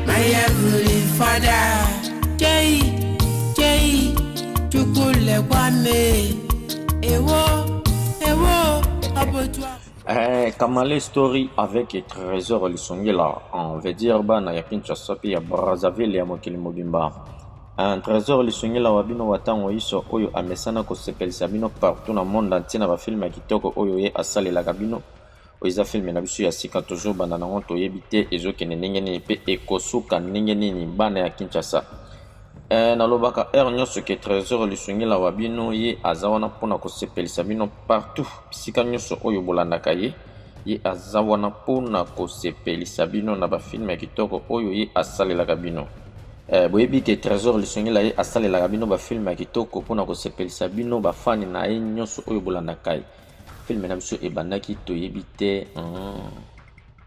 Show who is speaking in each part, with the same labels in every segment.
Speaker 1: my heavenly Father. Jay, chukule kwame. Ewo, abotwa.
Speaker 2: Kamale story avec Trésor Lisongela, on veut dire bana ya Kinshasa pe ya Brazzaville ya mokili mobimba. Un Trésor Lisongela wabino watango iso oyo amesana ko sepelisa bino partout na monde entier na ba film ya kitoko oyo ye asale la kabino. Oiza film na biso ya sika toujours bana na ngonto yebite ezokene ndenge nini pe ekosuka ndenge nini bana ya Kinshasa. Nalobaka nyonso ke Trésor Lisongela wabino ye azawana pona ko sepelisa bino partout bisika nyonso oyo bolandaka ye azawana pona ko sepelisa bino na ba film ya kitoko oyo ye asalelaka bino. Boyebi ke Trésor Lisongela ye asalelaka bino ba film ya kitoko pona ko sepelisa bino ba fani na ye nyonso oyo bolandaka ye. Film na biso ebandaki toyebi te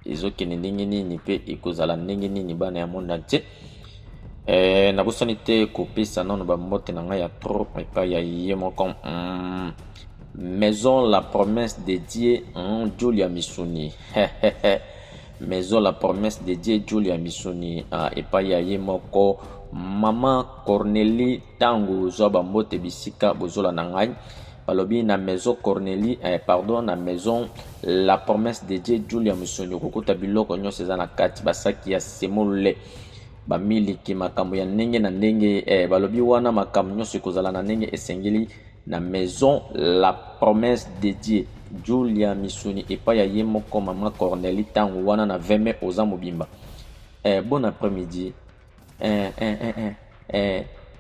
Speaker 2: ezokende ndenge nini pe ekozala ndenge nini bana ya monde entier. Nabosani te kopesa nano ba mbote na ngai ya trop epai ya ye moko Maison la promesse dédiée Julia Misuni. Maison la promesse dédiée Julia Misuni epai ya ye moko Maman Cornélie tango zoba mbote bisika bozola na ngai balobi na Maison Cornélie pardon na Maison la promesse dédiée Julia Misuni kokuta biloko nyonso eza na kati basaki ya semole bamiliki makambo ya ndenge na ndenge balobi wana makambo nyonso ekozala na ndenge esengeli na Maison la promesse dédiée Julia Misuni epai ya ye moko Maman Cornélie tango wana na 20 mai oza mobimba. Bon après-midi.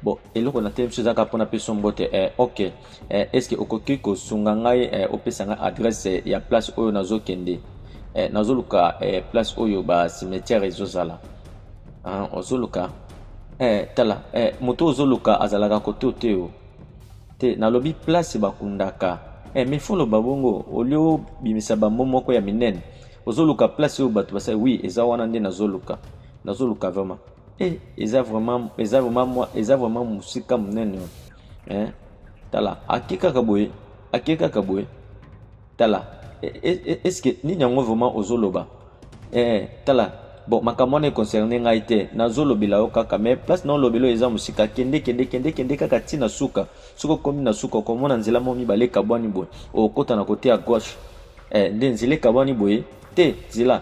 Speaker 2: Bon, eloko na te msuza ka pona peso mbote. OK. Est-ce que okoki ko sunga ngai opesa nga adresse ya place oyo nazokende. Nazoluka place oyo ba cimetière ezozala. Ozoluka tala moto ozoluka azalaka kote oteo te nalobi place bakundaka mais folo babongo olio bimisa bambo moko ya minene ozoluka place oyo bato basa oui eza wana nde nazoluka vraiment eza vraiment musika munene tala akeka kaboye tala est-ce que nini yango vraiment ozoloba tala bon makambo ne concerné ngai te nazolobela yo kaka mais place na lobelo eza musika kende kaka tina suka suko komi na suka komona nzela mo mibale kabwani boye okota na côté à gauche nde nzela kabwani boye te zila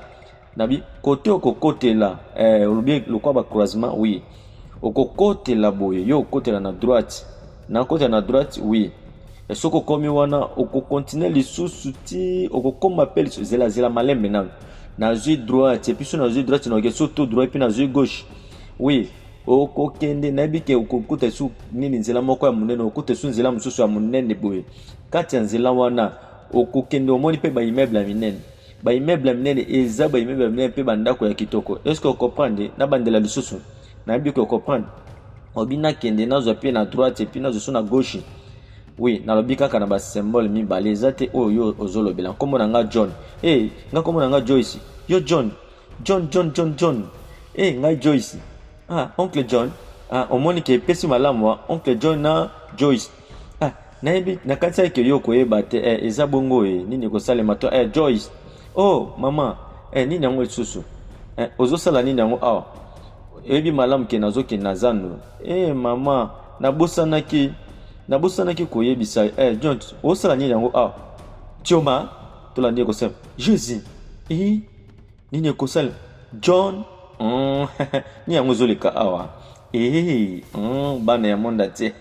Speaker 2: nabi côté okokotela olobi lokwa ba croisement oui okokotela boye yo okotela na droite na côté na droite oui soko komi wana okokontinue lisusu ti okokoma pele zela malembe na zui droite et puis sur na zui droite na ke surtout droite puis na zui gauche oui okokende na bike okokuta su nini nzela moko ya munene okuta su nzela mususu ya munene boye kati ya nzela wana okokende omoni pe ba immeuble minene eza ba immeuble minene pe bandako ya kitoko. Est-ce que vous comprenez na bandela lisusu na bike comprendre obina kende na zo pe na droite et puis na zo na gauche. Oui, nalobi kaka na ba symbole mibale ezate oyo ozolobela kombo na nga John nga kombo na nga Joyce yo John nga Joyce oncle John omoni ke pesi malamu oncle John na Joyce na yebi na kanisa ke yo koyeba te eza bongo nini ko salema to Joyce mama nini yango lisusu ozosala nini yango awa yebi malamu ke nazoki nazano mama nabosanaki koyebisa John osala nini yango tioma tolandi ekosala Jésus nini ekosala John ni yango ezoleka awa bana ya monde te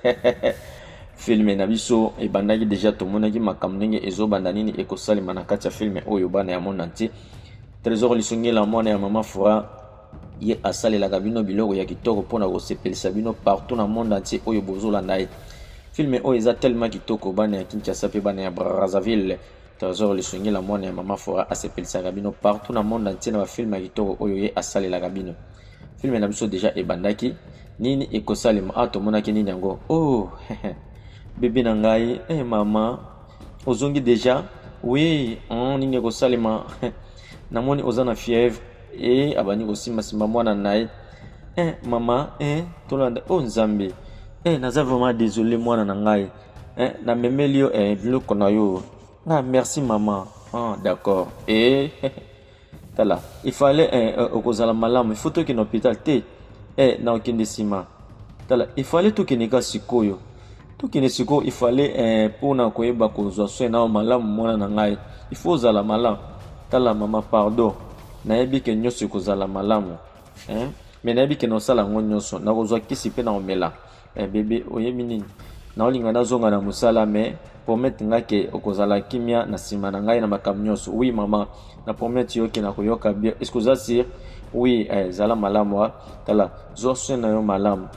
Speaker 2: filme na biso ebandaki deja tomonaki makambo ndenge ezobanda nini ekosalema na kati ya filme oyo bana ya monde entier. Trésor Lisongela mwana ya Mama Fura ye asalelaka bino biloko ya kitoko mpona kosepelisa bino partout na monde entier oyo bozolanda ye. Filme oyo eza tellement kitoko bana ya Kinshasa pe bana ya Brazzaville. Trésor Lisongela mwana ya Mama Fura asepelisaka bino partout na monde entier na ba film ya kitoko oyo ye asalelaka bino. Filme na biso deja ebandaki nini ekosalema tomonaki nini yango bébé na ngai mama ozongi deja oui nini ekosalema namoni oza na fièvre abani kosimba mwana naye mama tolanda nzambe naza vraiment désolé mwana na ngai na memeli yo biloko na yo merci maman d'accord tala il fallait okozala malamu il faut to kina hôpital te na okende nsima tala il fallait to kende ka sikoyo to kende sikoyo il fallait mpona koyeba kozwa soin na malamu mwana na ngai il faut ozala malamu tala mama pardon nayebi ke nyonso ekozala malamu me nayebi ke naosala yango nyonso nakozwa kisi mpe na omela bebe oyebi nini naolinga nazonga na mosala me promete ngai ke okozala kimia na nsima na ngai na makambo nyonso oui mama na promete yo ke nakoyoka bien est ce que oza sir oui zala malamu tala zwa soin na yo malamu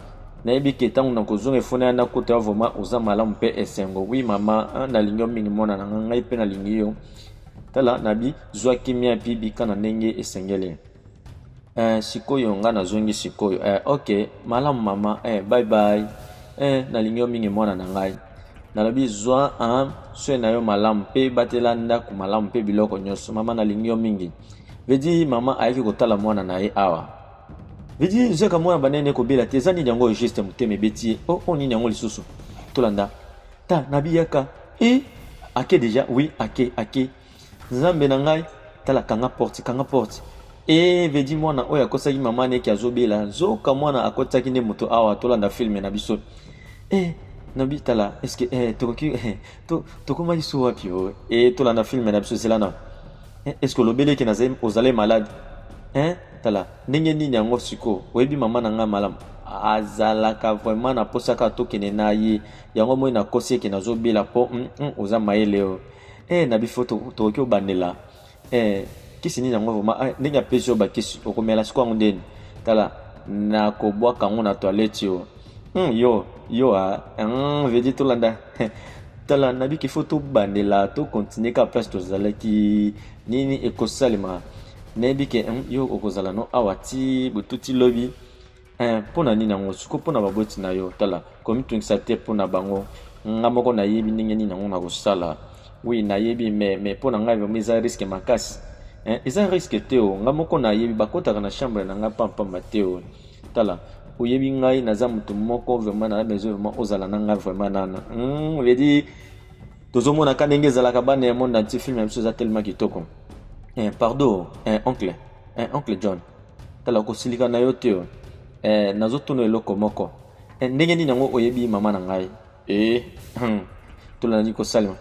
Speaker 2: nayebi ke ntango nakozonga efona ya nakota ya vraimen oza malamu mpe esengo oui mama nalingi yo mingi mwana na ngai mpe nalingi yo tala nabi zwa kimia mpe bika na ndenge esengeli sikoyo nga nazongi sikoyo ok malamu mama bye bye nalingi yo mingi mwana na ngai nalobi zwa soin na yo malamu mpe batela ndako malamu mpe biloko nyonso mama nalingi yo mingi vedi mama ayaki kotala mwana na ye awa vedi nzeka mwana banene kobela te eza nini yango oyo juste motema ebeti ye o nini yango lisusu tolanda ta nabiyaka ake deja oui ake nzambe na ngai tala kanga porte vedi mwana oyo akosaki mama neki azobela nzoka mwana akotaki nde moto awa tolanda filme na biso nabi tala eske tokoki tokoma liso wapi o tolanda filme na biso zela na eske olobeleki ozali malade tala ndenge nini yango siko oyebi mama na ngai malamu azalaka vraiment naposaka tokende na ye yango moi nakosi eke nazobela mpo oza mayele o na bifo tokoki obandela kisi nini yango vraiment ndenge apesi yo bakisi okomela siko yango ndeni tala nakobwaka yango na toilette yo vedi tolanda tala nabiki fo tobandela tokontinue ka place tozalaki nini ekosalema nayebi ke yo okozala no awa ti bututi lobi mpona nini yango siko mpona baboti na yo tala komitungisa te mpona bango nga moko nayebi ndenge nini yango nakosala oui nayebi me mpona ngai vraimen eza riske makasi eza riske te o nga moko nayebi bakotaka na chambre na nga pampamba te o tala oyebi ngai naza moto moko vraimen na besoin vraimen ozala na ngai vraimen nana vedi tozomonaka ndenge ezalaka bana ya monde entier film ya biso eza tellement kitoko pardon oncle John tala kosilika na yo te o nazotuna eloko moko ndenge nini yango oyebi mama na ngai tolanda nini kosalema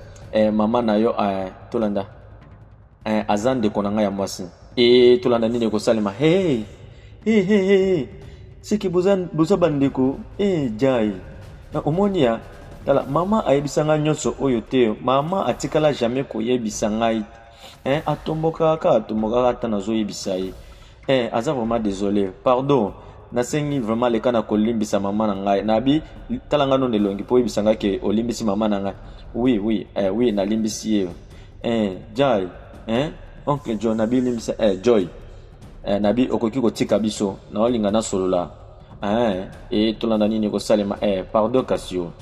Speaker 2: mama na yo tolanda aza ndeko na ngai ya mwasi tolanda nini ekosalema siki boza bandeko jai omoni ya tala mama ayebisa ngai nyonso oyo te mama atikala jamais koyebisa ngai atombokaka ata nazoyebisa ye aza vraiment désolé pardon nasengi vraiment leka na kolimbisa mama na ngai nabi tala nga none elongi mpo oyebisa ngai ke olimbisi mama na ngai oui nalimbisi ye jai oncle John nabi limbisa joy nabi okoki kotika biso naolinga nasolola tolanda nini kosalema pardon kasio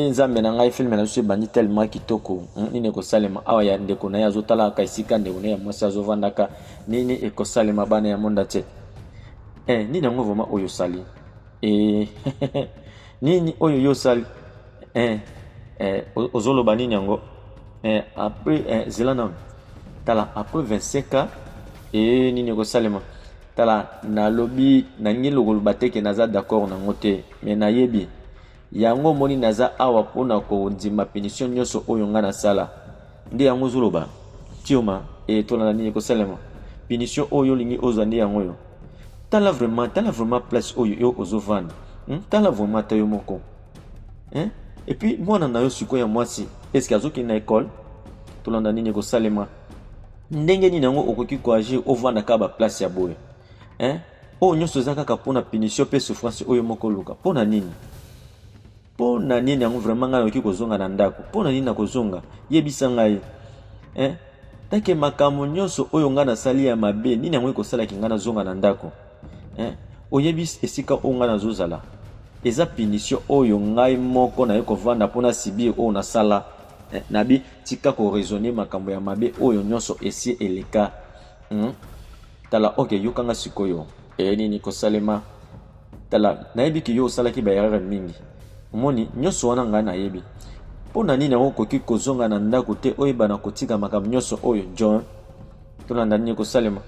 Speaker 2: nzambe na ngai filme na biso ebandi tellement kitoko nini ekosalema awa ya ndeko na ye azotalaka esika ndeko na ye ya mwasi azovandaka nini ekosalema bana ya monda te nini yango vraimen oyo osali nini oyo yo osali ozoloba nini yango après zela na tala après 25 ans nini ekosalema tala nalobi nangi lokoloba te ke naza d'accord nango te me nayebi yango moni naza awa mpona kondima punition nyonso oyo nga nasala nde yango ozoloba tioma tolanda nini ekosalema punition oyo olingi ozwa nde yango oyo tala vraiment place oyo yo ozovanda tala vraiment ta yo moko et puis mwana na yo sikoyo ya mwasi eske azokende na ekole tolanda nini ekosalema ndenge nini yango okoki koagir ovanda kaka baplace ya boye oyo nyonso eza kaka mpona punition mpe souffrance oyo moko oluka mpona nini yango vraiment ngai okoki kozonga na ndako mpona nini nakozonga yebisa ngai take makambo nyonso oyo ngai nasali ya mabe nini yango ekosalaki ngai nazonga na ndako oyebi esika oyo ngai nazozala eza punition oyo ngai moko naye kovanda mpona sibir oyo nasala nabi tika koraisonne makambo ya mabe oyo nyonso esi eleka tala ok yokanga sikoyo nini kosalema tala nayebi ki yo osalaki baerreur mingi omoni nyonso wana ngai nayebi mpona nini yango okoki kozonga na ndako te oyeba na kotika makambo nyonso oyo John tolanda nini kosalema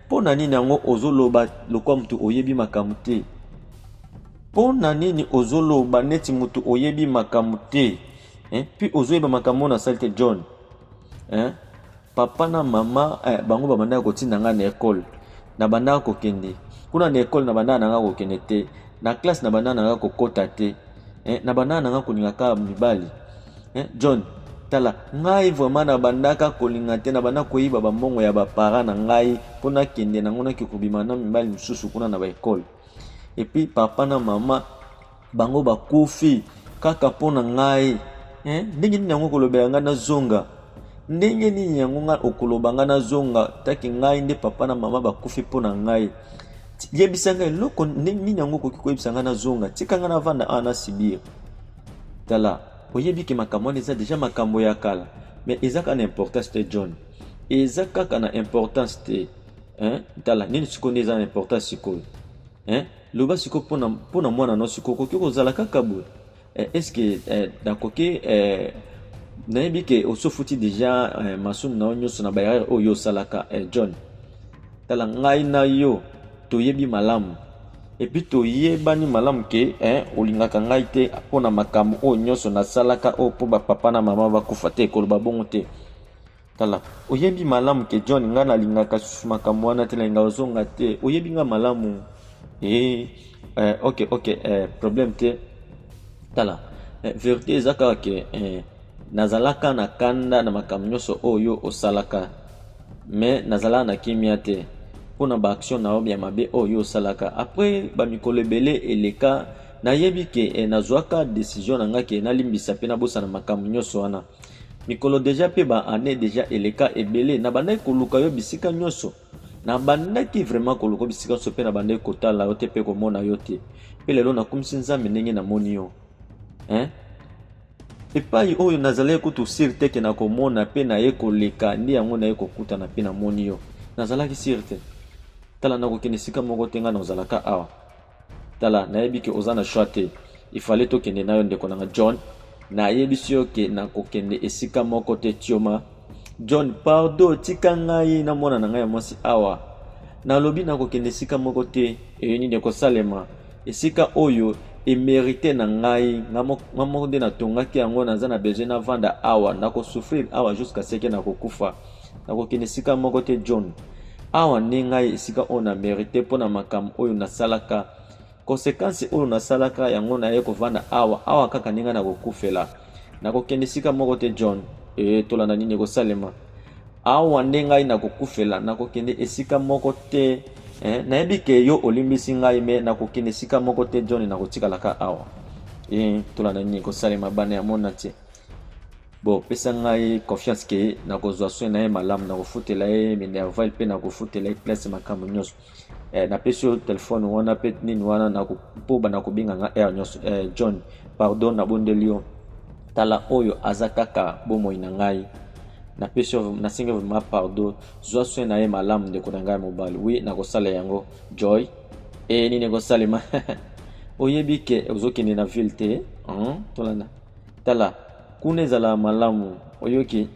Speaker 2: mpo na nini yango ozoloba lokwa mutu oyebi makambo te mpo na nini ozoloba neti mutu oyebi makambo te puis ozoyeba makambo na sali te John papa na mama bango babandaka kotinda nga na ekole na bandaka kokende kuna na ekole na bandaka na nga kokende te na classe na bandaka na nga kokota te na bandaka na nga kolinga kaka mibali John tala ngai vraiment na bandaka kolinga te na bandaka koyiba bambongo ya bapara na ngai mpo nakende nango naki kobima na mibali mosusu kuna na baekole epuis papa na mama bango bakufi kaka mpo na ngai ndenge nini yango kolobela ngai nazonga ndenge nini yango ngai okoloba ngai nazonga taki ngai nde papa na mama bakufi mpo na ngai yebisa ngai eloko ndenge nini yango okoki koyebisa ngai nazonga tika ngai navanda awa na sibir tala oyebi ke makambo wana eza deja makambo ya kala mais eza kaka na importance te John eza kaka na importance te tala nini sikoyo nde eza na importance sikoyo loba sikoyo mpo na mwana no sikoyo okoki kozala kaka boye estce nakoki nayebi ke osofuti deja masumu na yo nyonso na baerreur oyo osalaka John tala ngai na yo toyebi malamu epuis toyebani malamu ke olingaka ngai te mpo na makambo oyo nyonso nasalaka oyo mpo bapapa na mama bakufa te koloba bongo te tala oyebi malamu ke John ngai nalingaka susu makambo wana te nalinga ozonga te oyebi ngai malamu ok problème te tala vérité eza kaka ke nazalaka na kanda na makambo nyonso oyo osalaka mais nazalaka na kimia te mpona baaction na yo ya mabe oyo osalaka après bamikolo ebele eleka nayebi ke nazwaka décision na ngai ke nalimbisa mpe nabosana makambo nyonso wana mikolo deja mpe baannée deja eleka ebele nabandaki koluka yo bisika nyonso nabandaki vraiment koluka bisika nyonso mpe nabandaki kotala yo te mpe komona yo te mpe lelo nakumisi nzambe ndenge namoni yo epai oyo nazalaki kutu sir te ke nakomona mpe naye koleka ndi yango naye kokutana mpe namoni yo nazalaki sir te tala nakokende esika moko te ngai nazalaka awa tala nayebi ke oza na choix te ifale tokende na yo ndeko nanga John nayebisi yo ke nakokende esika moko te tioma John pardon tika ngai na mwana na ngai ya mwasi awa nalobi nakokende esika moko te eyini ndeko salema esika oyo emerite na ngai nga moko nde natongaki yango naza na besoin navanda awa nakosouffrir awa jusqu'à seke nakokufa nakokende esika moko te John awa nde ngai esika oyo na merite mpo na makambo oyo nasalaka konsekansi oyo nasalaka yango naye kovanda awa kaka nde ngai nakokufela nakokende esika moko te John tolanda nini ekosalema awa nde ngai nakokufela nakokende esika moko te nayebi ke yo olimbisi ngai me nakokende esika moko te John nakotikalaka awa tolanda nini ekosalema bana ya mona te bon pesa ngai confiance ke nakozwa soin na ye malamu nakofutela ye minerval mpe nakofutela ye place makambo nyonso napesi yo telefone wana mpe nini wana mpo nakobinga nga air nyonso John pardon nabondeli yo tala oyo aza kaka bomoi na ngai napesi yo nasengi vraiment pardon zwa soin na ye malamu ndeko na ngai mobali wi nakosala yango Joy nini ekosalema oyebi ke ozokende na ville te tolanda tala kuna ezala malamu oyoki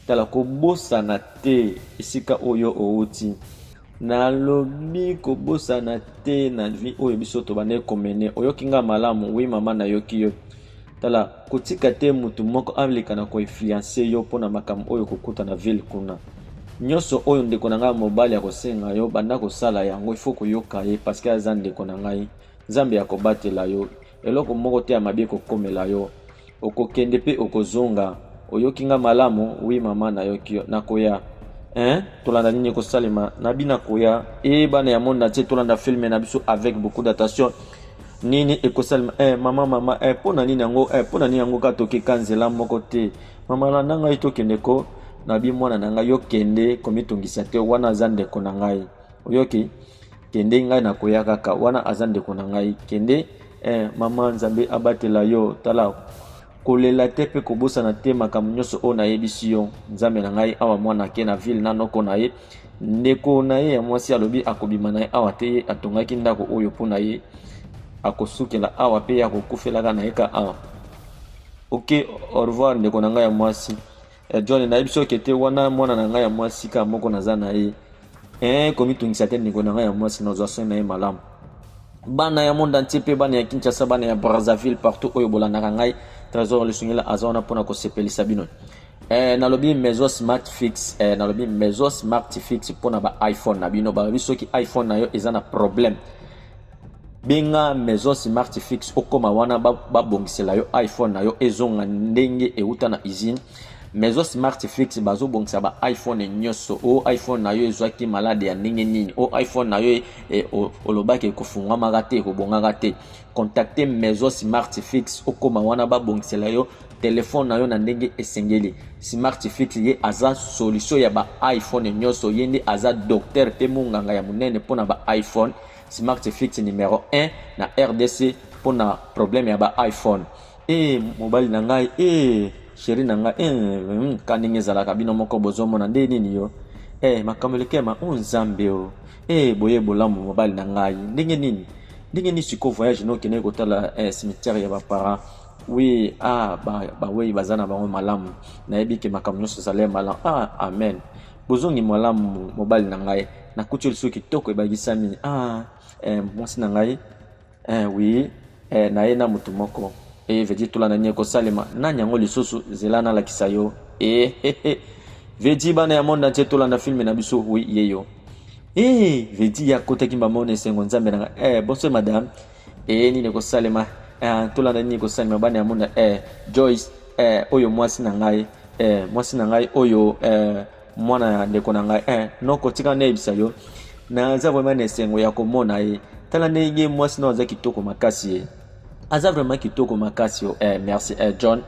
Speaker 2: tala kobosana te esika oyo outi nalobi kobosana te na vie oyo biso tobandeki komene oyoki nga malamu wi mama nayoki yo tala kotika te mutu moko aleka na koinfluence yo mpona makambo oyo kokuta na ville kuna nyonso oyo ndeko na ngai mobali akosenga yo banda kosala yango ifo koyoka ye parceke aza ndeko na ngai nzambe akobatela yo eloko moko te ya mabe kokomela yo okokende mpe okozonga oyoki nga malamu wi mama nayoki yo nakoya tolanda nini ekosalema nabi nakoya bana ya monde na tie tolanda filme na biso avec beaucoup d'attention nini ekosalema mama mpona nini yango kaka tokeka nzela moko te mama na ngai tokendeko nabi mwana na ngai yokende komitungisa te wana aza ndeko na ngai oyoki kende ngai nakoya kaka wana aza ndeko na ngai kende mama nzambe abatela yo tala kolela te mpe kobosana te makambo nyonso oyo nayebisi yo nzambe na ngai awa mwana ake na ville nanoko na ye ndeko na ye ya mwasi alobi akobima na ye awa te ye atongaki ndako oyo mpo na ye akosukela awa mpe akokufelaka na ye ka awa ok au revoir ndeko na ngai ya mwasi John na biso kete wana mwana na ngai ya mwasi ka moko naza na ye komi tungisa te ndeko na ngai ya mwasi na zwa na ye malamu bana ya monde entier pe bana ya Kinshasa bana ya Brazzaville partout oyo bolandaka ngai Trésor Lusungila aza wana mpona kosepelisa bino nalobi mezo smart fix nalobi mezo smart fix mpona ba iPhone na bino balobi soki iPhone na yo eza na problème benga mezo smart fix okoma wana babongisela yo iPhone na yo ezonga ndenge euta na usine mezo smart fix bazobongisa ba iPhone nyoso o iPhone na yo ezwaki malade ya ndenge nini o iPhone na yo olobaki ekofungwa magate ekobongaka te contacter mezo smart fix okoma wana babongisela yo téléphone na yo na ndenge esengeli smart fix ye aza solution ya ba iPhone nyoso yende aza docteur pe munganga ya munene pona ba iPhone smart fix numéro 1 na RDC pona problème ya ba iPhone mobile na ngai chéri na ngai kaninge zalaka bino moko bozomona nde nini yo makamelekema nzambe o boye bolamu mobile na ngai ndenge nini siko voyage no kene kotala cimetière ya ba parents oui oui bazana bango malamu nayebi ke makambo nyonso ezala malamu amen bozongi malamu mobile na ngai nakuti liso kitoko ebagisami mwasi na ngai oui naye na mutu moko vedi tolanda nini ekosalema nani yango lisusu zela nalakisa yo vedi bana ya monde entier tolanda filme na biso oui yeyo vedi ya kotaki mbamona esengo nzambe na ngai bonsoir madame nini ekosalema tolanda nini ekosalema bana ya monde Joyce oyo mwasi na ngai oyo mwana ya ndeko na ngai noko tika nayebisa yo naza vraiment na esengo ya komona ye tala ndenge mwasi na aza kitoko makasi ye aza vraiment kitoko makasi yo merci John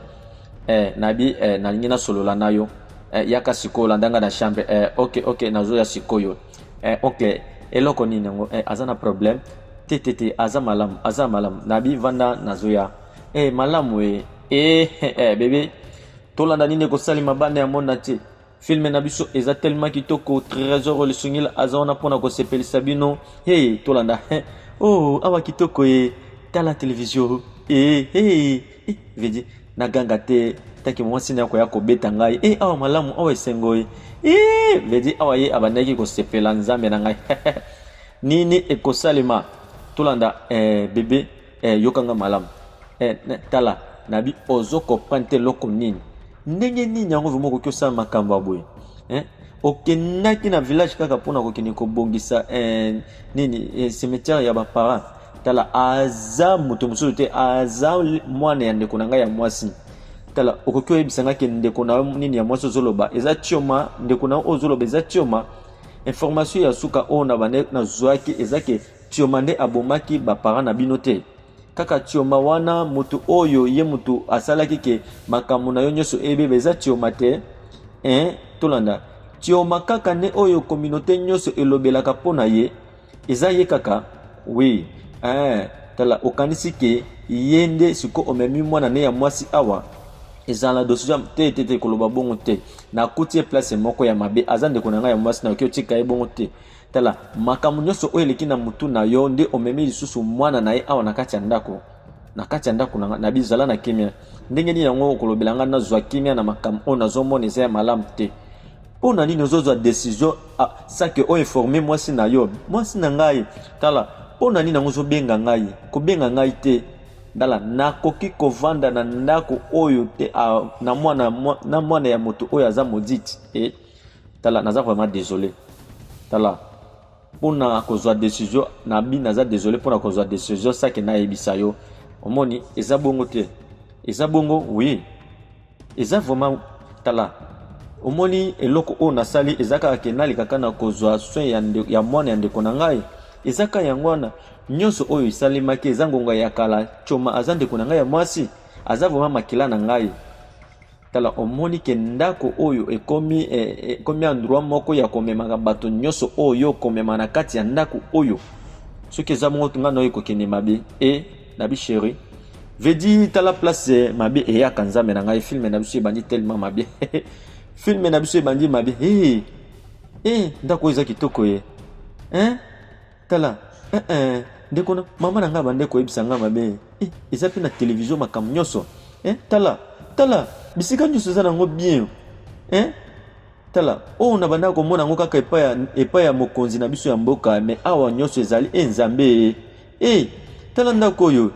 Speaker 2: nabi nalingi nasolola na yo yaka sikoyo landanga na chambre ok nazoya sikoyo ok eloko nini yango aza na problème te aza malamu nabi vanda nazoya malamu bébé tolanda nini ekosalima bana ya monde entier filme na biso eza tellement kitoko Trésor Lusungila aza wana mpona kosepelisa bino tolanda awa kitoko tala télévision vedi naganga te taki mwasi na koya kobeta ngai awa malamu awa esengo vedi awa ye abandaki kosepela nzambe na ngai nini ekosalema tolanda bebe yokanga malamu tala nabi ozo comprendre te loko nini ndenge nini yango vimo koki osala makambo aboye okendaki na village kaka mpona kokende kobongisa nini cimetière ya baparent tala aza moto mosusu te aza mwana ya ndeko na ngai ya mwasi tala okoki oyebisanga ke ndeko na nini ya mwasi ozoloba eza tioma ndeko na ozoloba eza tioma information ya suka oyo na bande nazwaki eza ke tioma nde abomaki baparent na bino te kaka tioma wana moto oyo ye moto asalaki ke makambo na yo nyonso ebeba eza tioma te tolanda tioma kaka nde oyo communauté nyonso elobelaka mpona ye eza ye kaka oui tala okanisi ke ye nde siko omemi mwana ne ya mwasi awa ezala decision te koloba bongo te nakuti ye place moko ya mabe aza ndeko na ngai ya mwasi na oki otika ye bongo te tala makambo nyonso oyo eleki na mutu na yo nde omemi lisusu mwana na ye awa na kati ya ndako na bizala na kimia ndenge nini yango okolobela nga nazwa kimia na makambo oyo nazomona eza ya malamu te mpona nini ozozwa decision sake oyo informe mwasi na yo mwasi na ngai tala mpona nini yango ozobenga ngai kobenga ngai te ndala nakoki kovanda na ndako oyo te na mwana ya moto oyo aza moditi tala naza vraiment désolé tala mpona kozwa décision nabi naza désolé mpona kozwa décision sake nayebisa yo omoni eza bongo te eza bongo oui eza vraiment tala omoni eloko oyo nasali eza kaka ke nalikaka na kozwa soin ya mwana ya ndeko na ngai eza kaka yango wana nyonso oyo esalemaki eza ngonga ya kala tioma aza ndeko na ngai ya mwasi aza vraiment makila na ngai tala omoni ke ndako oyo ekomi endroit moko ya komemaka bato nyonso oyo komema na kati ya ndako oyo soki eza bongo tunga na oyo kokende mabe nabi chéri vedi tala place mabe eyaka nzambe na ngai filme na biso ebandi tellement mabe filme na biso ebandi mabe ndako oyo eza kitoko tala ndeko na mama na ngai bande koyebisa ngai mabe eza mpe na télévision makambo nyonso tala bisika nyonso eza nango bien tala o na banda ko mona ngo kaka epa ya mokonzi na biso ya mboka mais awa nyonso ezali nzambe tala ndako oyo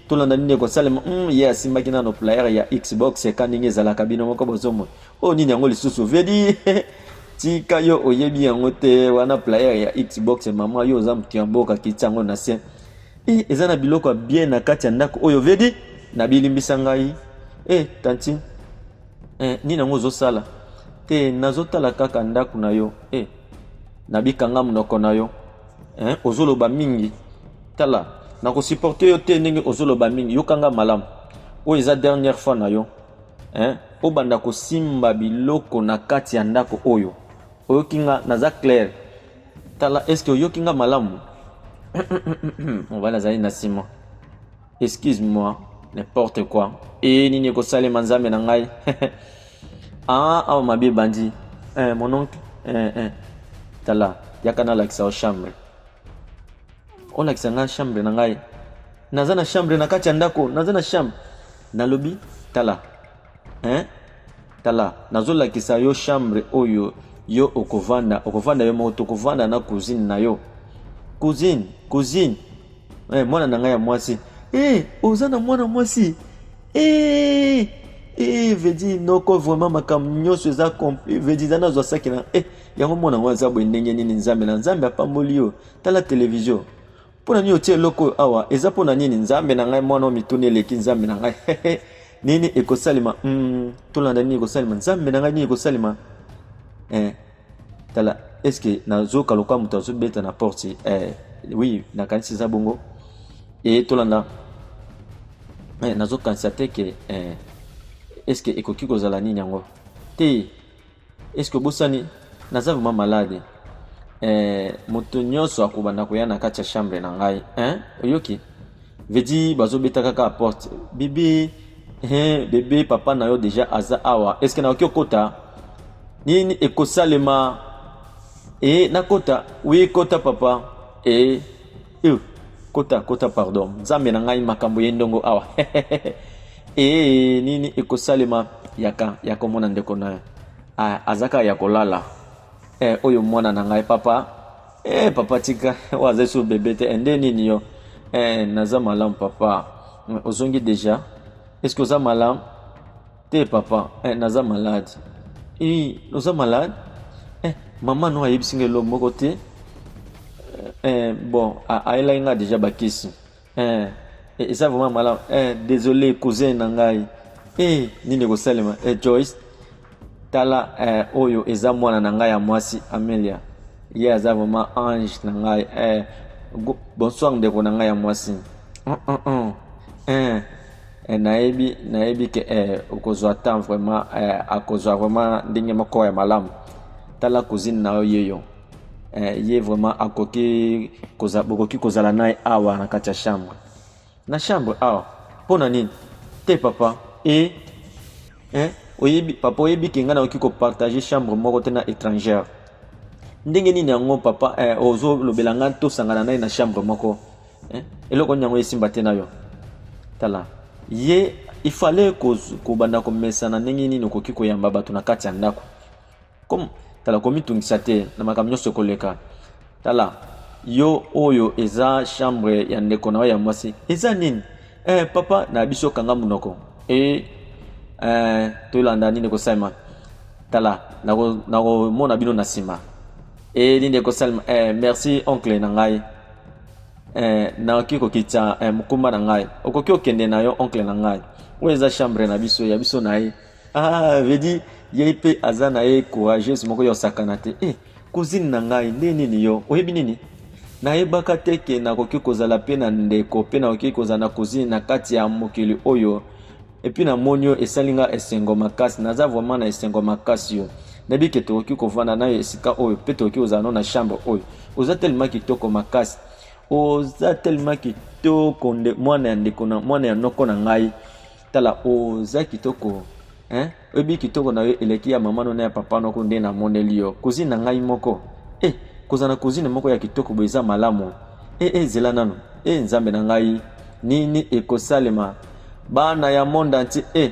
Speaker 2: tolanda nini kosalema ye asimbaki nano player ya xbox eka ndenge ezalaka bino moko bozomo o nini yango lisusu vedi tika yo oyebi yango te wana player ya xbox mama yo oza motu ya mboka kiti yango na se eza na biloko ya bien na kati ya ndako oyo vedi na bilimbisa ngai tanti nini yango ozosala te nazotala kaka ndako na yo nabikanga monoko na yo ozoloba mingi tala nakosupporte yo te ndenge ozoloba mingi yokanga malamu oyo eza dernière fois na yo obanda kosimba biloko na kati ya ndako oyo oyokinga naza clair tala eske oyokinga malamu on nazali na nsima excuse-moi n'importe quoi nini ekosalema nzambe na ngai awa mabe bandi mon oncle tala yaka nalakisa o chambre olakisa nga chambre na ngai naza na chambre na kati ya ndako naza na chambre nalobi tala tala nazolakisa yo chambre oyo yo okovanda yo moko tokovanda na cousine na yo cousine mwana na ngai ya mwasi oza na mwana mwasi vedi noko vraiment makambo nyonso eza compris vedi eza nazwa saki na yango mwana ngo aza boye ndenge nini nzambe na nzambe apamboli yo tala television mpona nini otie eloko awa eza mpona nini nzambe na ngai mwana o mituni eleki nzambe na ngai nini ekosalema tolanda nini ekosalema nzambe na ngai nini ekosalema tala eske nazoka lokwa moto azobeta na porte oui nakanisi eza bongo tolanda nazokanisa te ke eske ekoki kozala nini yango te eske obosani naza vraiment malade moto nyonso akobanda koya na kati ya chambre na ngai oyoki vedi bazobeta kaka porte bebe papa na yo deja aza awa eske naoki okota nini ekosalema nakota wi kota papa kota pardon nzambe na ngai makambo ye ndongo awa nini ekosalema yaka mwana ndeko na azaka ya kolala oyo mwana na ngai papa papa tika waza so bebe te ende nini yo naza malamu papa ozongi deja est-ce que oza malamu te papa naza malade oza malade mama no ayebisinga elo moko te bon ayelaki nga deja bakisi eza vraiment malamu désolé cousin na ngai nini ekosalema Joyce tala oyo eza mwana na ngai ya mwasi Amelia ye aza vraiment ange na ngai bonsoir ndeko na ngai ya mwasi nayebi ke okozwa temps vraiment akozwa vraiment ndenge moko ya malamu tala cousine na yo yeyo ye vraiment akoki kozala naye awa na kati ya chambre na chambre awa mpona nini te papa oyebi papa oyebi ke ngai nakoki kopartage chambre moko te na étrangère ndenge nini yango papa ozolobela ngai tosangana naye na chambre moko eloko nini yango esimba te na yo tala ye ifale kobanda komesana ndenge nini okoki koyamba bato na kati ya ndako comme tala komitungisa te na makambo nyonso ekoleka tala yo oyo eza chambre ya ndeko na yo ya mwasi eza nini papa na biso kanga munoko tolanda nini kosalema tala nakomona bino na nsima nini ekosalema merci oncle na ngai nakoki kokita mokumba na ngai okoki okende na yo oncle na ngai oyo eza chambre na biso ya biso na ye vedi ye mpe aza na ye courageuse moko ya osakana te cousine na ngai nde nini yo oyebi nini nayebaka te ke nakoki kozala mpe na ndeko mpe nakoki kozala na cousine na kati ya mokili oyo epuis namoni yo esali nga esengo makasi naza vraiment na esengo makasi yo nayebi ke tokoki kovanda na yo esika oyo mpe tokoki kozala no na chambre oyo oza tellement kitoko makasi oza tellement kitoko mwana ya ndeko na mwana ya noko na ngai tala oza kitoko oyebi kitoko na yo eleki ya mama no na ya papa noko nde namoneli yo cousine na ngai moko kozala na cousine moko ya kitoko boye eza malamu zela nano nzambe na ngai nini ekosalema bana ya monde entier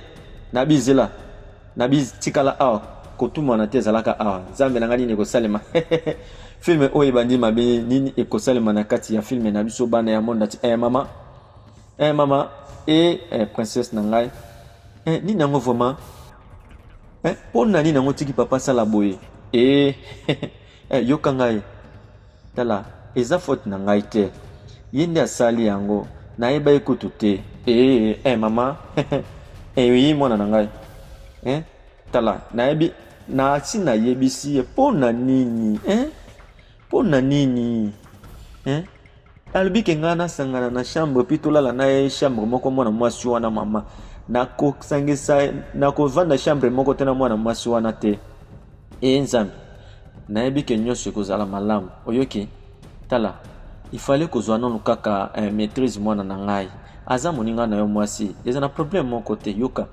Speaker 2: na bizela nabi tikala awa kotuma na te zalaka awa nzambe na ngai nini ekosalema filme oyo ebandi mabe nini ekosalema na kati ya filme na biso bana ya monde ati mama princesse na ngai nini nango vraiment mpona nini nango tiki papa sala boye yoka ngai tala eza faute na ngai te ye nde asali yango nayeba ye kutu te mama yi mwana na ngai tala nayebi nasi nayebisi ye mpona nini mpona nini alobi ke ngai nasangana na chambre mpi tolala na ye chambre moko mwana mwasi wana mama nakosangisa nakovanda chambre moko te na mwana mwasi wana te nzambe nayebi ke nyonso ekozala malamu oyoki tala ifale kozwa nanu kaka maîtrise mwana na ngai aza moninga na yo mwasi eza na problème moko te yoka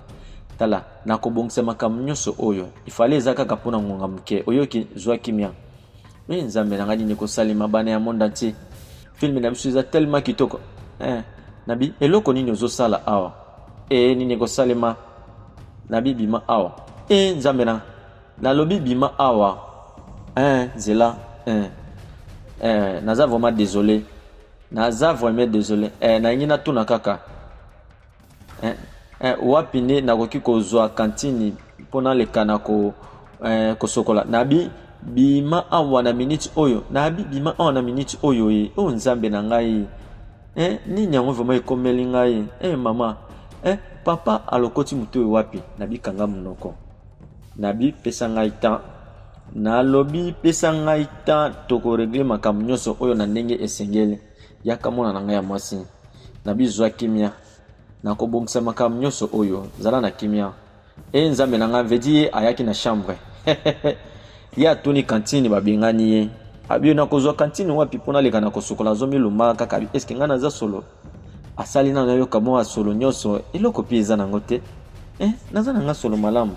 Speaker 2: tala nakobongisa makambo nyonso oyo ifale eza kaka mpona ngonga moke oyoki zwa kimia nzambe na ngai nini kosalema bana ya monde entier filme na biso eza tellement kitoko nabi eloko nini ozosala awa nini ekosalema nabi bima awa nzambe na nalobi bima awa nzela naza vraiment désolé nalingi natuna kaka wapi nde nakoki kozwa kantine mpona leka na kosokola nabi bima awa na minute oyo oyo nzambe na ngai nini yango vraiment ekomeli ngai mama papa alokoti mutu oyo wapi nabi kanga munoko nabi pesa ngai temps nalobi pesa ngai temps tokoregle makambo nyonso oyo na ndenge esengeli yaka mwana na ngai ya mwasi nabi zwa kimia nakobongisa makambo nyonso oyo zala na kimia nzambe na ngai vedi ayaki na chambre ye atuni kantine babengani ye abi nakozwa kantine wapi mpona leka na kosokola zomiluma kaka abi eske ngai naza solo asali nano yoka mwa solo nyonso eloko mpe eza nango te naza na ngai solo malamu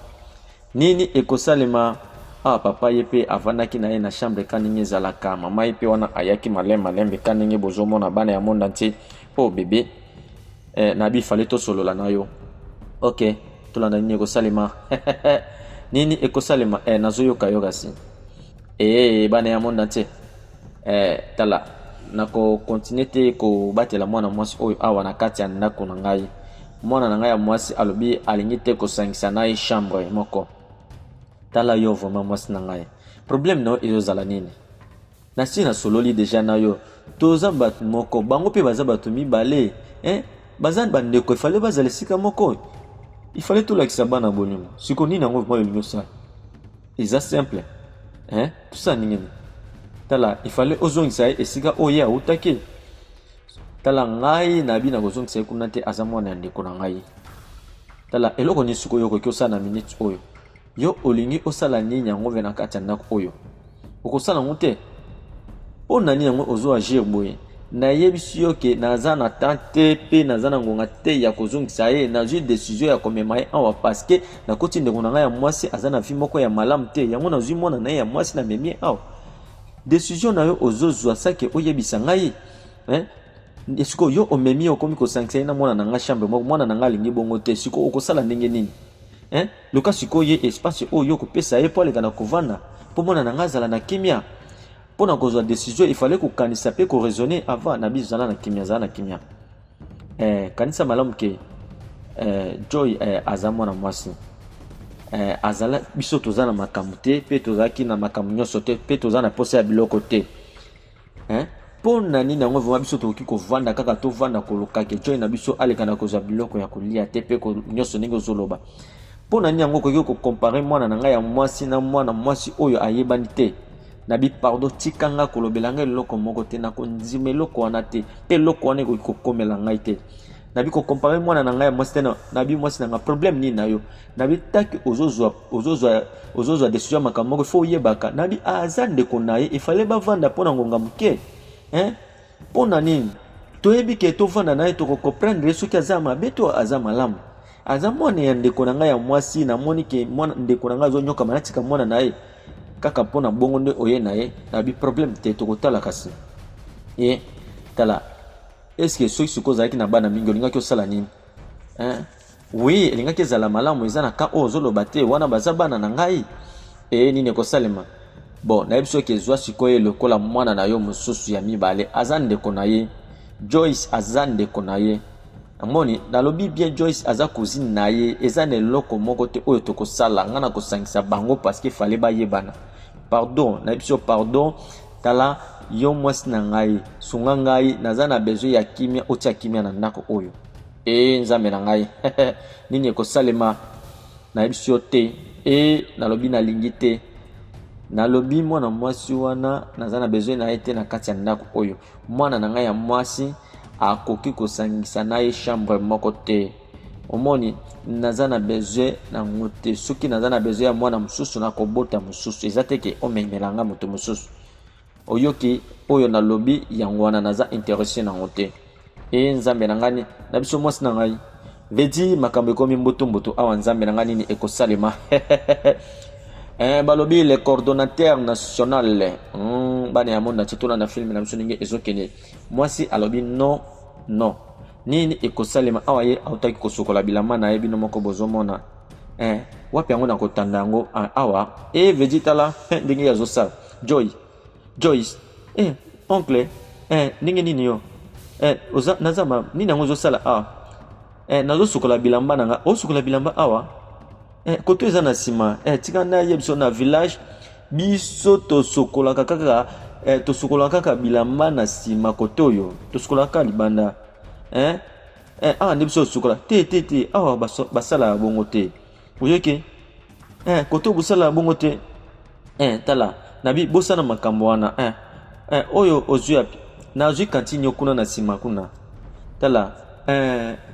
Speaker 2: nini ekosalema papa ye mpe avandaki na ye na chambre ka ndenge ezalaka mama ye mpe wana ayaki malembe ka ndenge bozomona bana ya monde entier bebe nabi fale tosolola na yo ok tolanda nini ekosalema nini ekosalema nazoyoka yo kasi bana ya monde entier tala nakokontinue te kobatela mwana mwasi oyo awa na kati ya ndako na ngai mwana na ngai ya mwasi alobi alingi te kosangisa na ye chambre moko tala yo vraiment mwasi na ngai problème na yo ezozala nini nasi nasololi deja na yo toza bato moko bango mpe baza bato mibale baza bandeko ifale bazala esika moko ifale tolakisa bana bolimo siko nini yango vraiment elingi osala eza simple tosala ningeni tala ifale ozongisa ye esika oyo ye autaki tala ngai nabi nakozongisa ye kuna te aza mwana ya ndeko na ngai tala eloko nini sikoyo okoki osala na minute oyo yo olingi osala nini yango ve na kati ya ndako oyo okosala yango te mpona nini yango ozoagir boye nayebisi yo ke naza na temps te mpe naza na ngonga te ya kozongisa ye nazwi décision ya komema ye awa parceke nakoti ndeko na ngai ya mwasi aza na vie moko ya malamu te yango nazwi mwana na ye ya mwasi na memi ye awa décision na yo ozozwa sake oyebisa ngai siko yo omemi ye okomi kosangisa ye na mwana na ngai chambre moko mwana na ngai alingi bongo te siko okosala ndenge nini luka sikoyo ye espace oyo kopesa ye mpo aleka na kovanda mpo mwana na ngai azala na kimia mpona kozwa décision ifale kokanisa mpe koraisonne avant na biso zala na kimia kanisa malamu ke Joy aza mwana mwasi azala biso toza na makambo te mpe tozalaki na makambo nyonso te mpe toza na posa ya biloko te mpona nini yango vraimen biso tokoki kovanda kaka tovanda koluka ke Joy na biso aleka na kozwa biloko ya kolia te mpe nyonso ndenge ozoloba mpona nini yango okoki kokompare mwana na ngai ya mwasi na mwana mwasi oyo ayebani te nabi pardon tikanga kolobela ngai eloko moko te nakondima eloko wana te mpe eloko wana ekoki kokomela ngai te nabi kokompare mwana na ngai ya mwasi te nabi mwasi na ngai problème nini na yo nabi taki ozozwa décision makambo moko fo oyebaka nabi aza ndeko na ye ifale bavanda mpona ngonga moke mpona nini toyebi ke tovanda na ye tokokomprendre soki aza mabe to aza malamu aza mwana ya ndeko na ngai ya mwasi namoni ke mwana ndeko na ngai azonyokama natika mwana na ye kaka mpona bongo nde oye na ye nabi problème te tokotala kasi tala eske soki sikoyo ozalaki na bana mingi olingaki osala nini oui elingaki ezala malamu eza na ka oyo ozoloba te wana baza bana na ngai nini ekosalema bon nayebi soki ezwa sikoyo lokola mwana na yo mosusu ya mibale aza ndeko na ye Joyce aza ndeko na ye amoni nalobi bien Joyce aza cousine na ye eza na eloko moko te oyo tokosala nga na kosangisa bango parce que fallait bayebana pardon nayebi so pardon tala yo mwasi na ngai sunga ngai naza na besoin ya kimia otia kimia na ndako oyo nzambe na ngai nini ekosalema nayebi so te nalobi nalingi te nalobi mwana mwasi wana naza na besoin na ye te na kati ya ndako oyo mwana na ngai ya mwasi akoki kosangisa na ye chambre moko te omoni naza na besoin na ngote soki naza na besoin ya mwana mosusu na kobota mosusu eza te ke omemelanga moto mosusu oyoki oyo nalobi yango wana naza intéressé na ngote nzambe na ngani na biso mwasi na ngai vedi makambo ekomi mbutu awa nzambe na ngani ni ekosalema balobi le coordonnateur national bana ya monde titula na film na biso ninge ezokene mwasi alobi non nini ekosalema awa ye autaki kosokola bilamba na ye bino moko bozomona wapi yango na kotanda yango awa vedi tala ndenge yazosala Joyce oncle ndenge nini yo nazama nini yango ozosala awa nazosokola bilamba na nga osokola bilamba awa koto eza na nsima tika na ye biso na village biso tosokolaka kaka bilamba na nsima koto oyo tosokolaka libanda awa nde biso osokola te awa basala bongo te oyoki koto bosala bongo te tala nabi bosana makambo wana oyo ozwi api nazwi kantine yo kuna na nsima kuna tala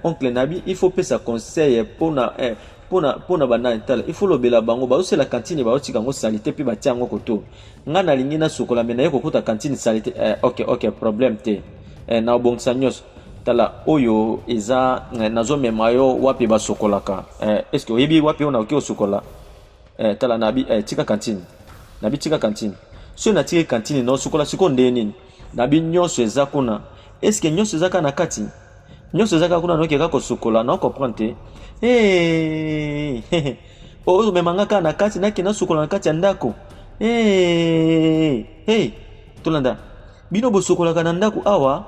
Speaker 2: oncle nabi il faut pesa conseil pona banani tala il faut lobela bango bazosala kantine baotika yango salite mpe batia yango koto nga nalingi nasokola me naye kokota kantine salite ok problème te na obongisa nyonso tala oyo eza nazomema yo wapi basokolaka est-ce que oyebi wapi oyo nakoki osokola tala nabi tika kantine nabi tika kantine so na tika kantine na osokola siko nde nini nabi nyonso eza kuna est-ce que nyonso eza na kati nyonso eza kuna nokeka kosokola na comprendre te oyo memanga na kati nakenda sokola na kati ya ndako tolanda bino bosokolaka na ndako awa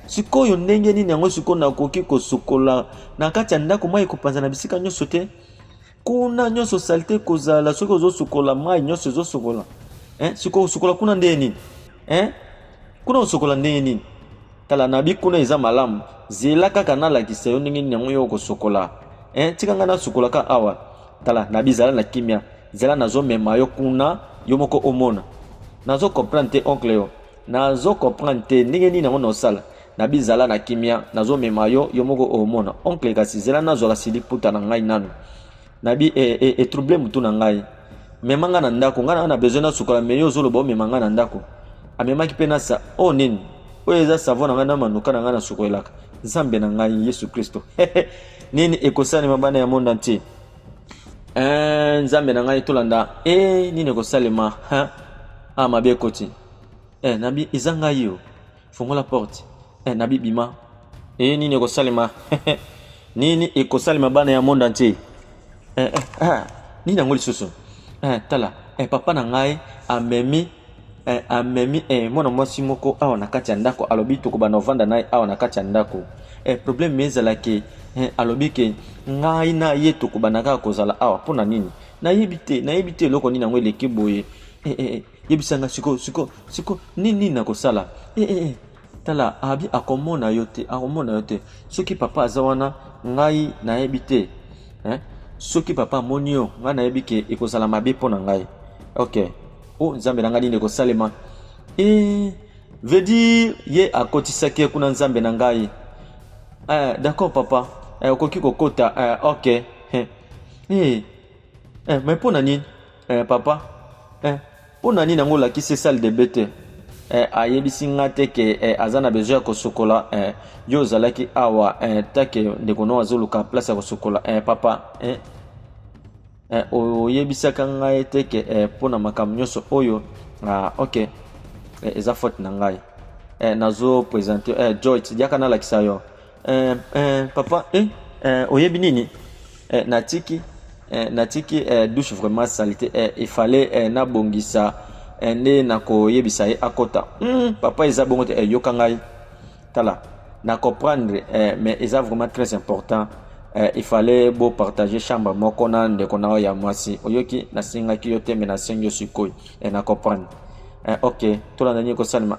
Speaker 2: sikoyo ndenge nini yango sikoyo nakoki kosokola na kati ya ndako mai ekopanza na bisika nyonso te kuna nyonso salite kozala soki ozosokola mai nyonso ezosokola sikoyo osokola kuna ndenge nini kuna osokola ndenge nini tala nabi kuna eza malamu zela kaka nalakisa yo ndenge nini yango yo kosokola tika nga nasokolaka awa tala nabi zala na kimia zela nazomema yo kuna yo moko omona nazo comprendre te oncle yo nazo comprendre te ndenge nini yango naosala nabi zala na kimia nazomema yo moko omona oncle kasi zela nazwaka siliputa na ngai nanu nabi etrouble mutu na ngai memanga na ndako nga na besoin nasokola me yo ozoloba omemanga na ndako amemaki mpe nasa nini oyo eza savon na ngai na manuka na ngai nasokolelaka nzambe na ngai yesu kristo nini ekosalema bana ya monde entier nzambe na ngai tolanda nini ekosalema mabe ekoti nabi eza ngai yo fongola porte nabi bima nini ekosalema nini ekosalema bana ya monde entier nini yango lisusu tala papa na ngai amemi mwana mwasi moko awa na kati ya ndako alobi tokobana ovanda na ye awa na kati ya ndako problème ezalaki alobi ke ngai na ye tokobana kaka kozala awa mpona nini nayebi te eloko nini yango eleki boye yebisanga siko nini nakosala tala abi akomona yo te soki papa aza wana ngai nayebi te soki papa amoni yo ngai nayebi ke ekozala mabe mpona ngai ok nzambe na ngai nini ekosalema veut dire ye akotisaki kuna nzambe na ngai d'accord papa okoki kokota ok mais mpona nini papa mpona nini yango olakisi sale de bete ayebisi nga te ke aza na besoin ya kosokola yo ozalaki awa take ndeko no azoluka place ya kosokola papa oyebisaka ngai te ke mpona makambo nyonso oyo ok eza faute na ngai nazo présente Joyce diaka nalakisa yo papa oyebi nini natiki douche vraiment salité il fallait na bongisa nde nakoyebisa ye akota papa eza bongo te yoka ngai tala na comprendre mais eza vraiment très important il fallait beau partager chambre moko na ndeko na ya mwasi oyoki nasingaki yo te mais nasengi yo sikoyo na comprendre ok tolanda nini kosalema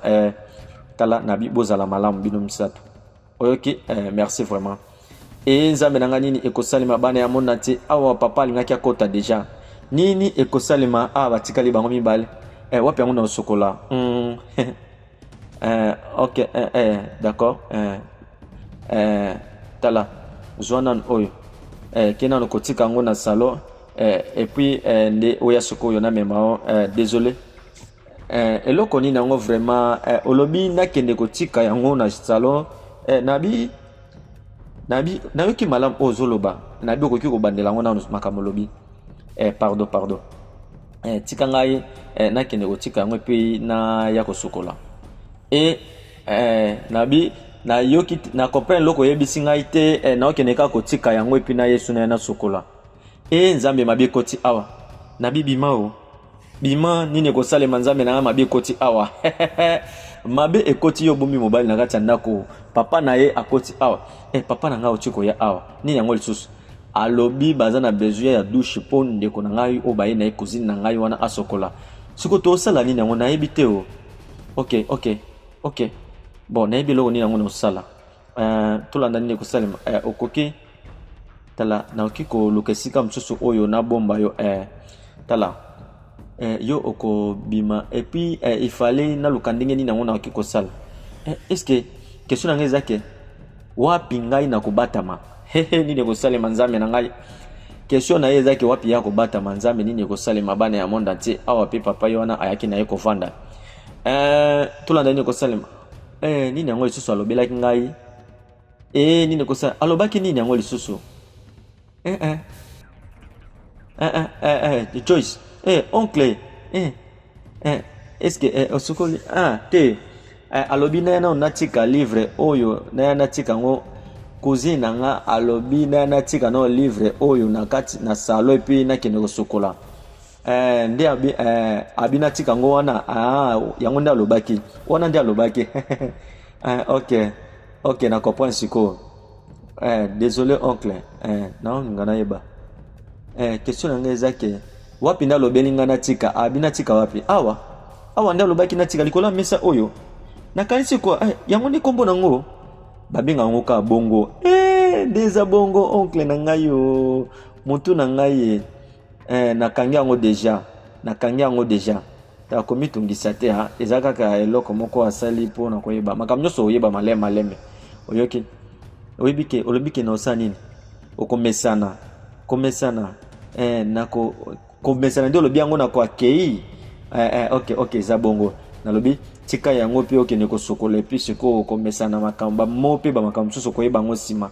Speaker 2: tala nabi bozala malamu bino misato oyoki merci vraiment et nzambe nanga nini ekosalema bana ya mona te awa papa alingaki akota déjà nini ekosalema batikali bango mibale wapi yango na sokola ok d'accord tala zwana oyo kena no kotika ngo na salon et puis nde oya sokoyo na memao désolé eloko nini yango vraiment olobi nakende kotika yango na salon nayoki malamu ozoloba nabi okoki kobandela yango na makambo lobi pardon tika ngai nakende kotika yango epi na ya kosukola nabi nayoki na comprendre loko yebisi ngai te naokende kaka kotika yango epi na yesu na sukola nzambe mabi ekoti awa nabi bima nini ekosalema nzambe na mabi ekoti awa mabe ekoti yo bomi mobali na kati ya ndako papa na ye akoti awa papa na ngai otiko ya awa nini yango lisusu alobi baza na besoin ya douche po ndeko na ngai o baye na ye cousine na ngai wana asokola siko tosala nini yango nayebi te o ok bon nayebi loko nini yango na osala tolanda nini kosalema okoki tala naoki koluka esika mosusu oyo na bomba yo tala yo okobima et puis il fallait naluka ndenge nini yango naoki kosala est-ce que question na ngai ezake wapi ngai na kobatama nini ekosalema nzambe na ngai question na ye ezake wapi ya kobatama nzambe nini ekosalema bana ya monde entier awa pe papa yo wana ayaki na ye kovanda tolanda nini ekosalema nini yango lisusu alobelaki ngai nini ekosala alobaki nini yango lisusu Joyce oncle est-ce que osukoli te alobi na yana natika livre oyo na yana natika ngo cousine nga alobi na yana natika no livre oyo na kati na salon epi na kende kosukola nde abi natika ngo wana yango nde alobaki wana nde alobaki ok na comprendre siko désolé oncle na ngana yeba question na ngezake wapi nda lobeli nga natika abi natika wapi awa nda lobaki natika likola mesa oyo nakanisi kwa yango ni kombo nango babenga ngo ka bongo ndeza bongo oncle na ngai yo mutu na ngai nakangi yango déjà ta komitungisa te ezaka ka eloko moko asali po na koyeba makamnyo so oyeba maleme oyoki oyebike olobike na osana nini okomesana nako komesana ndio lobi yango na kwa kei ok za bongo nalobi tika yango pe okende kosokola epi siko komesana makamba mo pe ba makambo susu koyeba ngo sima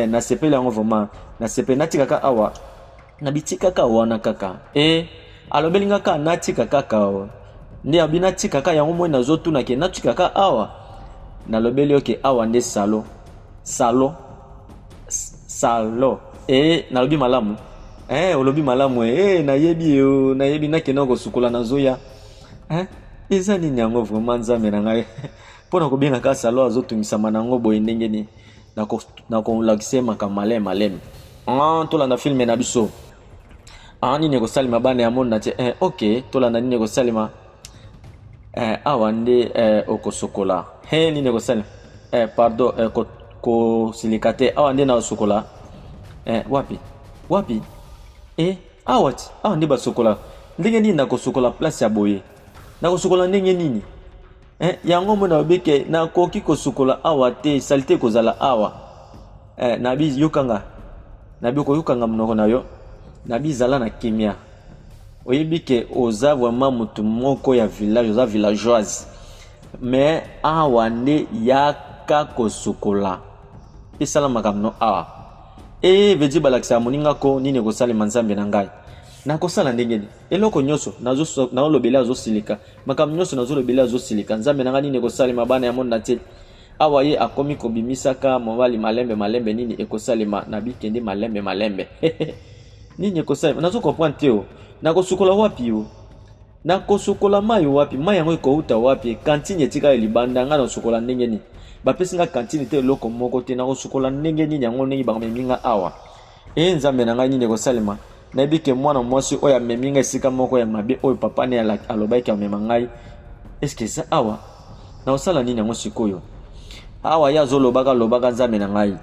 Speaker 2: na sepela yango vraiment na sepela natika ka awa na bitika ka wana kaka alobelinga ka natika kaka ndi abina tika ka yango mo na zotuna ke natika ka awa nalobeli oke awa nde salo nalobi malamu olobi malamu nayebi nakende kosukola na zoya eza nini yango vraiment nzambe na ngai mpona kobenga ka salo azotungisama nango boye ndenge ni na kolakise makambo maleme tolanda filme na biso nini ekosalema bana ya monde na te ok tolanda nini ekosalema awa nde okosokola nini ekosalema pardon kosilika te awa nde na osokola wapi awa nde basokola ndenge nini nakosokola place ya boye nakosokola ndenge nini yango mona obeke nakoki kosokola awa te salite kozala awa nabi yokanga nabi koyokanga mnoko na yo nabi zala na kimia oyebike oza vraiment mutu moko ya village oza villageoise mais awa nde yaka kosokola esala makamno awa veji balakisa moninga ko nini kosalema nzambe na ngai nakosala ndenge nini eloko nyonso naolobela azosilika makambo nyonso nazolobela azosilika nzambe na ngai nini kosalema bana ya monde na te awa ye akomi kobimisaka mobali malembe nini ekosalema nabi kende malembe nini ekosalema nazo comprendre te o nakosukola wapi o nakosukola mai wapi mai yango ekouta wapi kantine etika elibanda nga nakosukola ndenge nini bapesi nga kantine te eloko moko te nakosukola ndenge nini yango ndenge bameminga awa nzambe na ngai nini ekosalema nayebi ke mwana mwasi oyo ameminga esika moko ya mabe oyo papa ne alobaki amema ngai eske eza awa nakosala nini yango sikoyo awa ya lobaka nzambe na ngai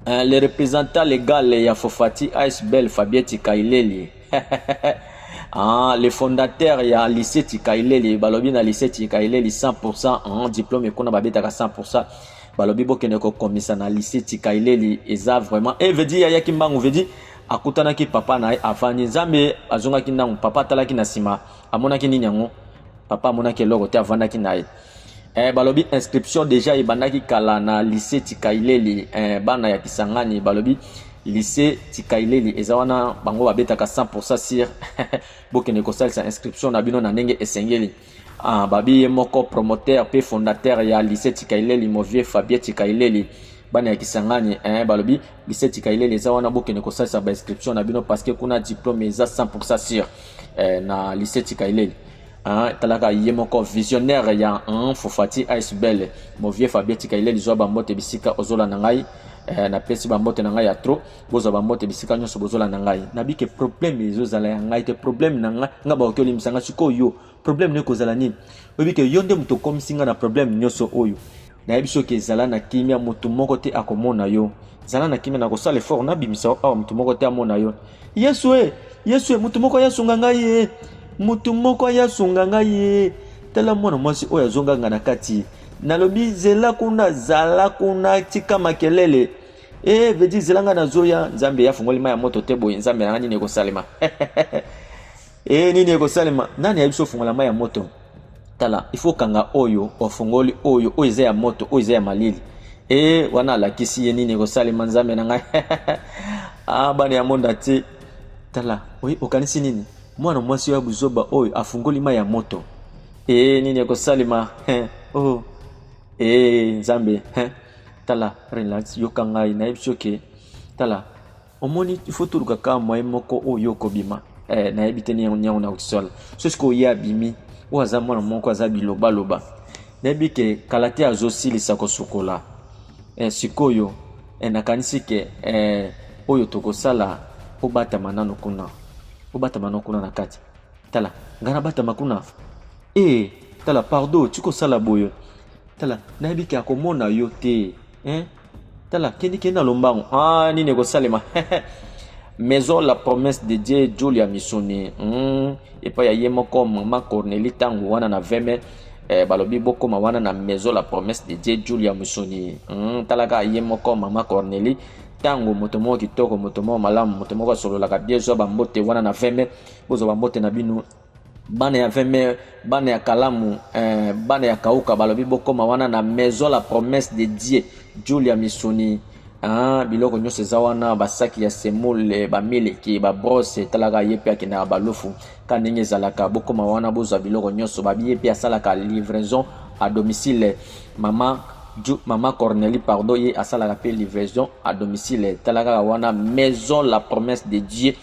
Speaker 2: le représentant légal ya Fofati Icebel Fabiette Kaileli le fondateur ya lycée Tikaileli balobi na lycée Tikaileli 100% en diplôme kuna babetaka 100% balobi bokene ko komisa na lycée Tikaileli eza vraiment et veut dire ya kimbangu veut dire akutanaki papa na afani nzambe azongaki ndangu papa talaki na sima amonaki nini yango papa amonaki eloko te avandaki na ye balobi inscription déjà ebandaki kala na lycée Tikaileli bana ya Kisangani balobi lycée Tikaileli eza wana bango babetaka 100% sur bokene kosalisa inscription na bino na ndenge esengeli babi ye moko promoteur pe fondateur ya lycée Tikaileli Movie Fabien Tikaileli bana ya Kisangani balobi lycée Tikaileli eza wana bokene kosalisa ba inscription na bino parce que kuna diplôme eza 100% sur na lycée Tikaileli talaka ye moko visionnaire ya Fofati Icebel Movie Fabien Tikaileli zo ba mbote bisika ozola na ngai na pesi ba mbote na ngai ya trop bozo ba mbote bisika nyonso bozola na ngai nabike problème ezozala ya ngai te problème na nga ba okeli misanga sikoyo problème ne kozala nini obike yonde muto komisinga na problème nyonso oyo na yebiso ke zala na kimia mutu moko te akomona yo zala na kimia na kosala effort na bimisa awa mutu moko te amona yo yesu mutu moko ya sunga ngai mutu moko ya sunga ngai tala mwana mwasi oyo azonganga na kati nalobi zela kuna zala kuna tika makelele vedi zelanga na zoya nzambe ya fungoli ma ya moto te boye nzambe na nini ekosalema nini ekosalema nani ya biso fungola ma ya moto tala ifo kanga oyo ofungoli oyo oize ya moto oize ya malili wana lakisi ye nini ekosalema nzambe na ngai bana ya monda te tala okanisi nini mwana mwasi ya buzoba oyo afungoli ma ya moto nini ekosalema nzambe tala relax yoka ngai na yebisoke tala omoni ifo tuluka ka mwa moko oyo kobima na yebite ni nyango na utisola sosko ya bimi waza mwana moko aza biloba na yebike kalate azosilisa kosukola sikoyo nakanisi ke oyo tokosala obata manano kuna na kati tala ngana bata makuna tala pardon tukosala boyo tala nayebiki akomona yo te tala kendi na lombango nini ekosalema maison la promesse de Dieu Julia Misoni epa ya ye moko mama Cornelie tango wana na veme balobi bokoma wana na maison la promesse de Dieu Julia Misoni talaka ye moko mama Cornelie tango moto moko kitoko moto moko malamu moto moko sololaka bien zo bambote wana na veme bozo bambote na binu bana ya veme bana ya kalamu bana ya kauka balobi bokoma wana na maison la promesse de Dieu Julia Misoni biloko nyonso eza wana basaki ya semole bamileki babrose talaka ye pe akina balofu ka ndenge ezalaka bokoma wana bozwa biloko nyonso babi ye pe asalaka livraison à domicile mama Cornelie pardon ye asalaka pe livraison à domicile talaka wana maison la promesse de Dieu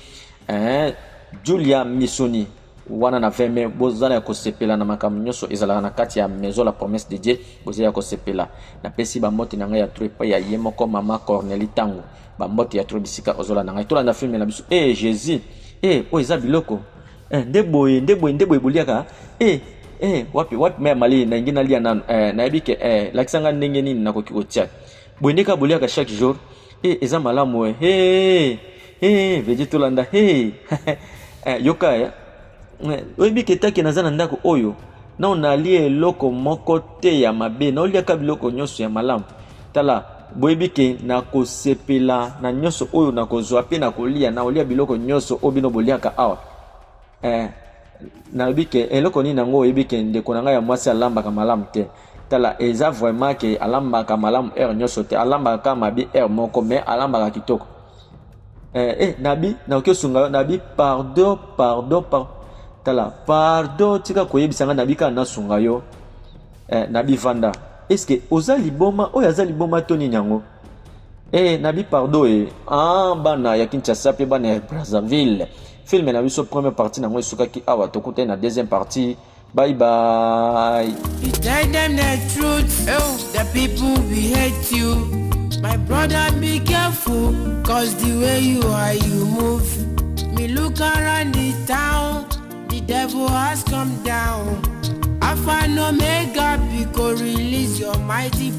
Speaker 2: Julia Misoni wana na veme bozala ya kosepela na makambo nyonso ezalaka na kati ya maison la promesse de Dieu bozala ya kosepela na pesi bambote na ngai ya tro epai ya ye moko mama Cornelie tango bambote ya tro bisika ozola na ngai tolanda filme na biso Jésus oyo eza biloko nde boye boliaka wapi maya mali na ngina lia nano nayebi ke lakisanga ndenge nini nakoki kotia boye ndeka boliaka chaque jour eza malamu veje tolanda yoka oyebi ketaki naza na ndako oyo na onalie eloko moko te ya mabe na oliaka biloko nyonso ya malamu tala boyebi ke nakosepela na nyonso oyo nakozwa pe nakolia na olia biloko nyonso oyo bino boliaka awa nayebi ke eloko nini nango oyebi ke ndeko na ngai ya mwasi alambaka malamu te tala eza vraiment ke alambaka malamu heure nyonso te alambaka mabi heure moko mais alambaka kitoko nabi nakoki sunga nabi pardon tala pardon tika koyebisanga nabi kana nasunga yo nabi vanda est-ce que oza liboma oyo aza liboma to nini yango nabi pardon bana ya Kinshasa pe bana ya Brazzaville film na biso première partie nango esukaki awa tokute na deuxième partie. Bye bye.
Speaker 1: You tell them the truth, the people will hate you. My brother, be careful, cause the way you are, you move. Me look around the town, the devil has come down. Alpha and Omega, because release your mighty